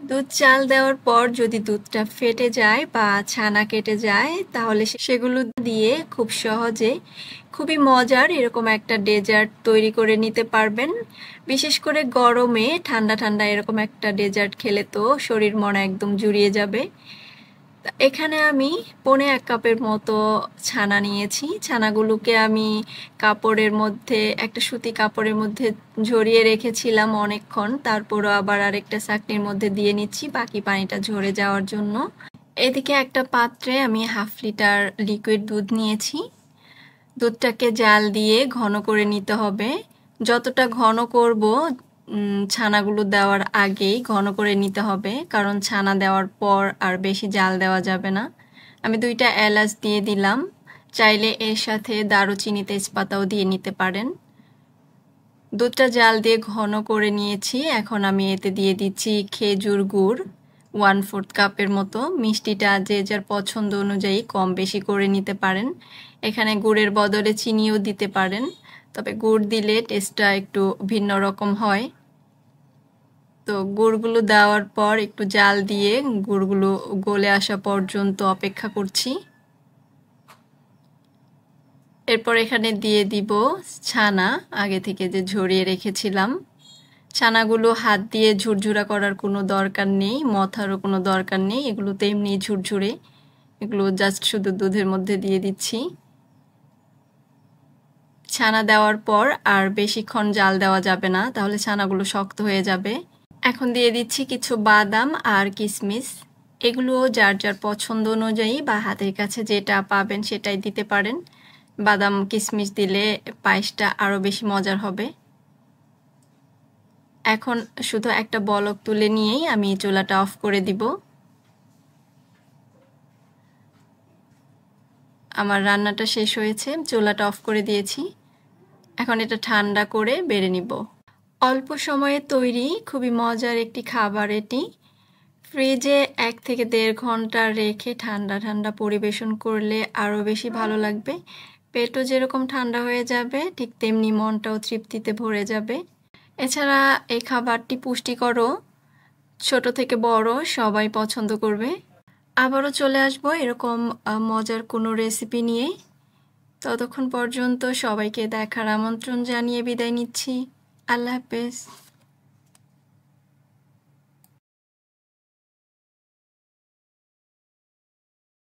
দুধ চাল দেওয়ার পর যদি দুধটা ফেটে যায় বা ছানা কেটে যায় তাহলে সেগুলো দিয়ে খুব সহজে খুবই মজার এরকম একটা ডেজার্ট তৈরি করে নিতে পারবেন। বিশেষ করে গরমে ঠান্ডা ঠান্ডা এরকম একটা ডেজার্ট খেলে তো শরীর মন একদম জুড়িয়ে যাবে। এখানে আমি 1.25 কাপের মতো ছানা নিয়েছি। ছানাগুলোকে আমি কাপড়ের মধ্যে একটা সুতি কাপড়ের মধ্যে ঝরিয়ে রেখেছিলাম অনেকক্ষণ, তারপরও আবার আরেকটা ছাঁকনির মধ্যে দিয়ে নিচ্ছি বাকি পানিটা ঝরে যাওয়ার জন্য। এদিকে একটা পাত্রে আমি 1/2 লিটার লিকুইড দুধ নিয়েছি। দুধটাকে জাল দিয়ে ঘন করে নিতে হবে। যতটা ঘন করব ছানাগুলো দেওয়ার আগেই ঘন করে নিতে হবে, কারণ ছানা দেওয়ার পর আর বেশি জাল দেওয়া যাবে না। আমি 2টা এলাচ দিয়ে দিলাম, চাইলে এর সাথে দারুচিনি তেজপাতাও দিয়ে নিতে পারেন। দুধটা জাল দিয়ে ঘন করে নিয়েছি। এখন আমি এতে দিয়ে দিচ্ছি খেজুর গুড় 1/4 কাপের মতো। মিষ্টিটা যে যার পছন্দ অনুযায়ী কম বেশি করে নিতে পারেন। এখানে গুড়ের বদলে চিনিও দিতে পারেন, তবে গুড় দিলে টেস্টটা একটু ভিন্ন রকম হয়। তো গুড়গুলো দেওয়ার পর একটু জাল দিয়ে গুড়গুলো গলে আসা পর্যন্ত অপেক্ষা করছি। এরপর এখানে দিয়ে দিব ছানা আগে থেকে যে ঝরিয়ে রেখেছিলাম। ছানাগুলো হাত দিয়ে ঝুরঝুরা করার কোনো দরকার নেই, মথারও কোনো দরকার নেই, এগুলো তো এমনি ঝুরঝুরে। এগুলো জাস্ট শুধু দুধের মধ্যে দিয়ে দিচ্ছি। ছানা দেওয়ার পর আর বেশিক্ষণ জাল দেওয়া যাবে না, তাহলে ছানাগুলো শক্ত হয়ে যাবে। এখন দিয়ে দিচ্ছি কিছু বাদাম আর কিশমিশ। এগুলো যার যার পছন্দ অনুযায়ী বা হাতের কাছে যেটা পাবেন সেটাই দিতে পারেন। বাদাম কিশমিশ দিলে পায়েসটা আরও বেশি মজার হবে। এখন শুধু একটা বলক তুলে নিয়েই আমি চুলাটা অফ করে দিব। আমার রান্নাটা শেষ হয়েছে, চুলাটা অফ করে দিয়েছি। এখন এটা ঠান্ডা করে বেড়ে নিব। অল্প সময়ে তৈরি খুবই মজার একটি খাবার এটি। ফ্রিজে 1 থেকে 1.5 ঘন্টা রেখে ঠান্ডা ঠান্ডা পরিবেশন করলে আরও বেশি ভালো লাগবে। পেটও যেরকম ঠান্ডা হয়ে যাবে, ঠিক তেমনি মনটাও তৃপ্তিতে ভরে যাবে। এছাড়া এই খাবারটি পুষ্টিকরও, ছোট থেকে বড় সবাই পছন্দ করবে। আবারও চলে আসবো এরকম মজার কোনো রেসিপি নিয়ে। ততক্ষণ পর্যন্ত সবাইকে দেখার আমন্ত্রণ জানিয়ে বিদায় নিচ্ছি। আল্লাহ হাফেজ।